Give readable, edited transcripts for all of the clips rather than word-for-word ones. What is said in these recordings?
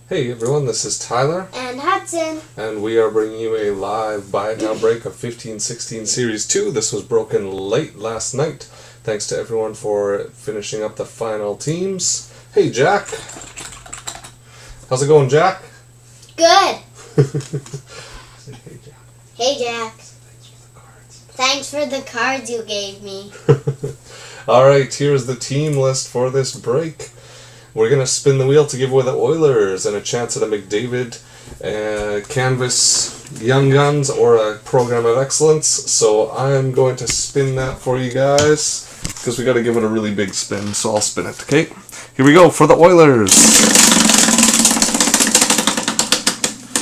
Hey everyone, this is Tyler. And Hudson. And we are bringing you a live Buy It Now break of 15-16 Series 2. This was broken late last night. Thanks to everyone for finishing up the final teams. Hey Jack. How's it going, Jack? Good. Say hey Jack. Hey Jack. Thanks for the cards. Thanks for the cards you gave me. Alright, here's the team list for this break. We're going to spin the wheel to give away the Oilers and a chance at a McDavid Canvas Young Guns or a Program of Excellence. So I'm going to spin that for you guys because we got to give it a really big spin. So I'll spin it, okay? Here we go for the Oilers.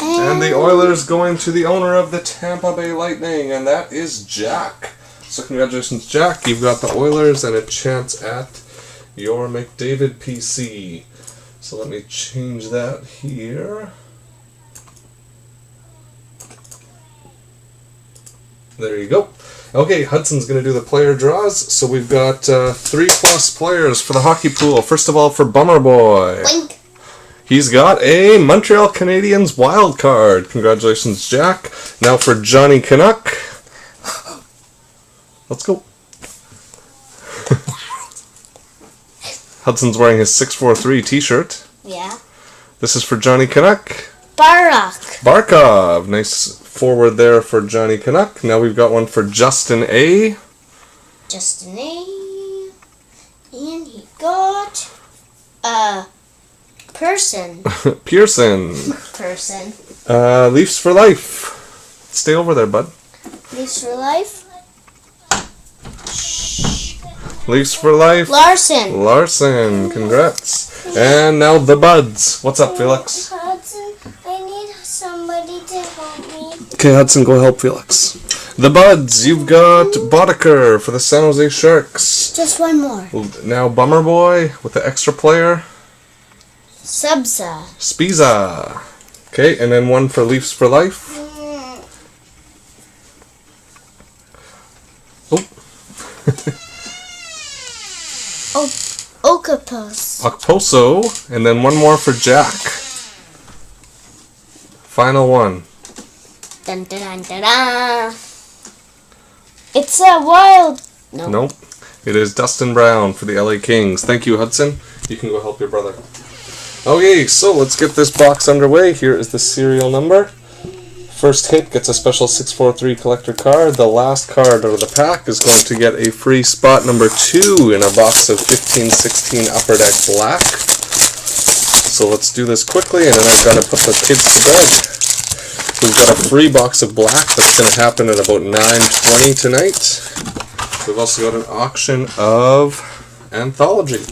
And the Oilers going to the owner of the Tampa Bay Lightning, and that is Jack. So congratulations, Jack. You've got the Oilers and a chance at your McDavid PC. So let me change that here. There you go. Okay, Hudson's going to do the player draws. So we've got 3+ players for the hockey pool. First of all, for Bummer Boy. Wink. He's got a Montreal Canadiens wild card. Congratulations, Jack. Now for Johnny Canuck. Let's go. Hudson's wearing his 643 t-shirt. Yeah. This is for Johnny Canuck. Barkov. Nice forward there for Johnny Canuck. Now we've got one for Justin A. Justin A. And he got a person. Pearson. Leafs for life. Stay over there, bud. Leafs for life. Leafs for life. Larson. Congrats. And now the Buds. What's up, Felix? Hudson, I need somebody to help me. Okay, Hudson, go help Felix. The Buds, you've got Boddicker for the San Jose Sharks. Just one more. Now Bummer Boy with the extra player. Spiza. Okay, and then one for Leafs for life. Oh. Okposo, and then one more for Jack. Final one. Dun, dun, dun, dun, dun. It's a wild. Nope. It is Dustin Brown for the LA Kings. Thank you, Hudson. You can go help your brother. Okay, so let's get this box underway. Here is the serial number. First hit gets a special 643 collector card. The last card out of the pack is going to get a free spot number 2 in a box of 15-16 Upper Deck Black. So let's do this quickly, and then I've got to put the kids to bed. We've got a free box of black that's going to happen at about 9:20 tonight. We've also got an auction of Anthology.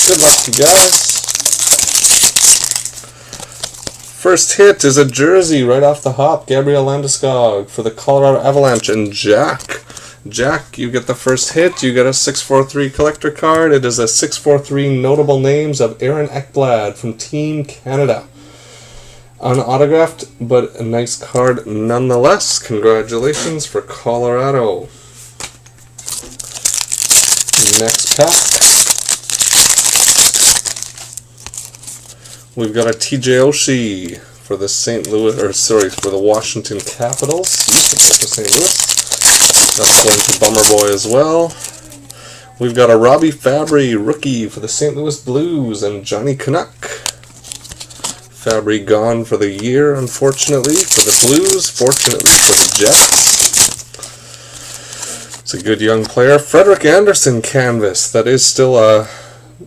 Good luck, you guys. First hit is a jersey right off the hop. Gabriel Landeskog for the Colorado Avalanche. And Jack, you get the first hit. You get a 643 collector card. It is a 643 notable names of Aaron Ekblad from Team Canada. Unautographed, but a nice card nonetheless. Congratulations for Colorado. Next pack. We've got a TJ Oshie for the for the Washington Capitals. For St. Louis. That's going to Bummer Boy as well. We've got a Robbie Fabry rookie for the St. Louis Blues and Johnny Canuck. Fabry gone for the year, unfortunately, for the Blues. Fortunately for the Jets. It's a good young player. Frederick Anderson canvas. That is still a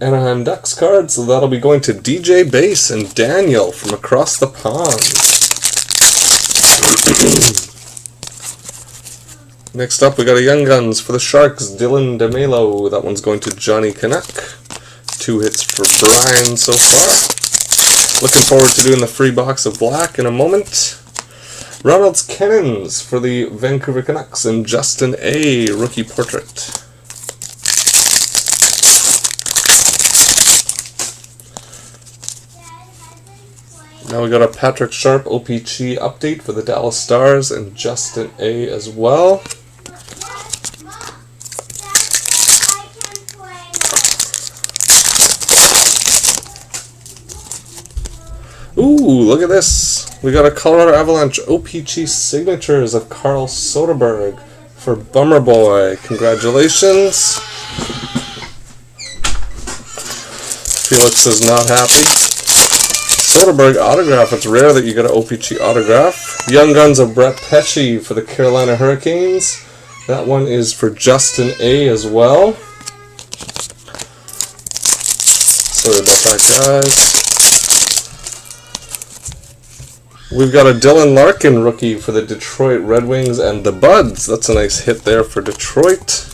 Anaheim Ducks card, so that'll be going to DJ Bass and Daniel from across the pond. Next up, we got a Young Guns for the Sharks, Dylan DeMelo. That one's going to Johnny Canuck. 2 hits for Brian so far. Looking forward to doing the free box of black in a moment. Ronald's Cannons for the Vancouver Canucks and Justin A. rookie portrait. Now we got a Patrick Sharp OPG update for the Dallas Stars and Justin A. as well. Ooh, look at this. We got a Colorado Avalanche OPG signatures of Carl Soderberg for Bummer Boy. Congratulations. Felix is not happy. Soderberg autograph. It's rare that you get an OPG autograph. Young Guns of Brett Pesce for the Carolina Hurricanes. That one is for Justin A. as well. Sorry about that, guys. We've got a Dylan Larkin rookie for the Detroit Red Wings and the Buds. That's a nice hit there for Detroit.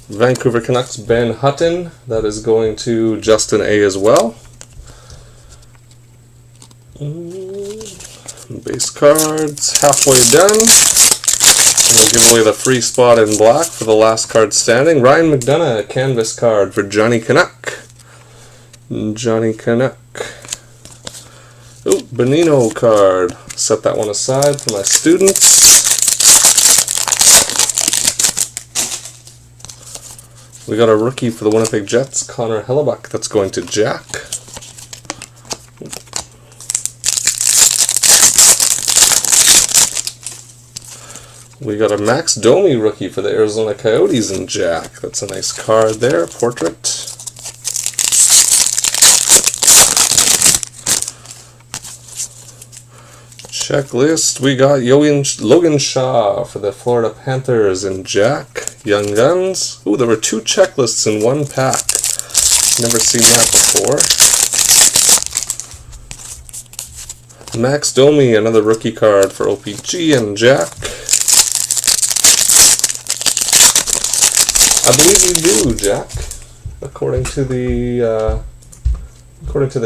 Vancouver Canucks Ben Hutton. That is going to Justin A. as well. Base cards, halfway done. I'm going to give away the free spot in black for the last card standing. Ryan McDonough, canvas card for Johnny Canuck. Johnny Canuck. Oh, Bonino card. Set that one aside for my students. We got a rookie for the Winnipeg Jets, Connor Hellebuck. That's going to Jack. We got a Max Domi rookie for the Arizona Coyotes and Jack. That's a nice card there, portrait. Checklist. We got Logan Shaw for the Florida Panthers and Jack. Young Guns. Ooh, there were 2 checklists in one pack. Never seen that before. Max Domi, another rookie card for OPG and Jack. I believe you do, Jack. According to the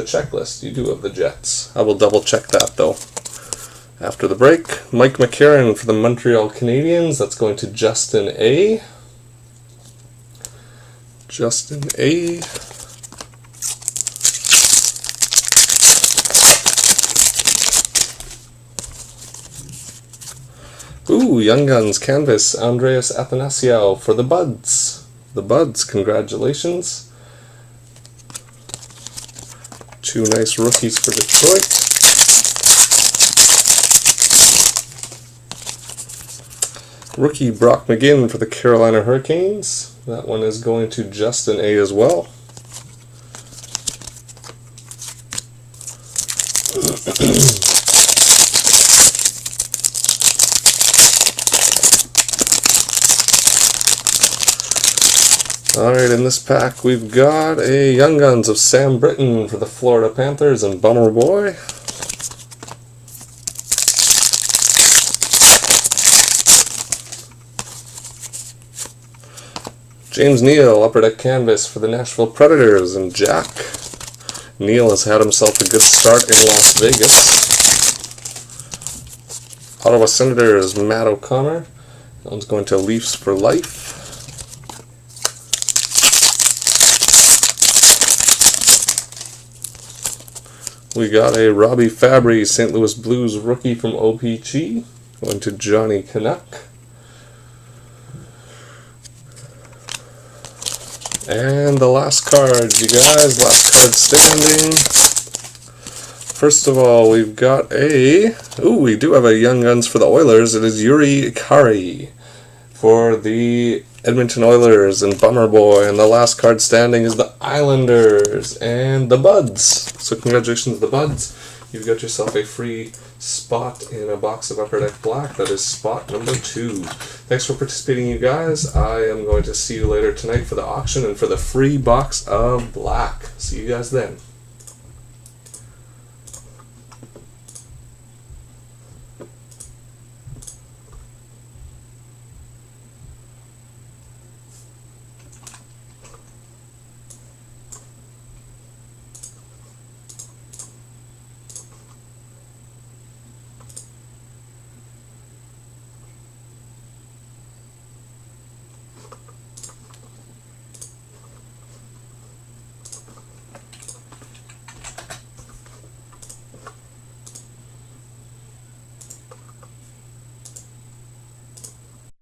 checklist, you do have the Jets. I will double check that though. After the break, Mike McCarron for the Montreal Canadiens. That's going to Justin A. Justin A. Ooh, Young Guns canvas, Andreas Athanasiou for the Buds. The Buds, congratulations. 2 nice rookies for Detroit. Rookie Brock McGinn for the Carolina Hurricanes. That one is going to Justin A. as well. Alright, in this pack we've got a Young Guns of Sam Britton for the Florida Panthers and Bummer Boy. James Neal, Upper Deck Canvas for the Nashville Predators and Jack. Neal has had himself a good start in Las Vegas. Ottawa Senators, Matt O'Connor. That one's going to Leafs for life. We got a Robbie Fabry, St. Louis Blues rookie from OPG, going to Johnny Canuck. And the last card, you guys, last card standing. First of all, we've got we do have a Young Guns for the Oilers. It is Yuri Kari for the Edmonton Oilers and Bummer Boy. And the last card standing is the Islanders and the Buds. So congratulations, the Buds. You've got yourself a free spot in a box of Upper Deck Black. That is spot number 2. Thanks for participating, you guys. I am going to see you later tonight for the auction and for the free box of Black. See you guys then.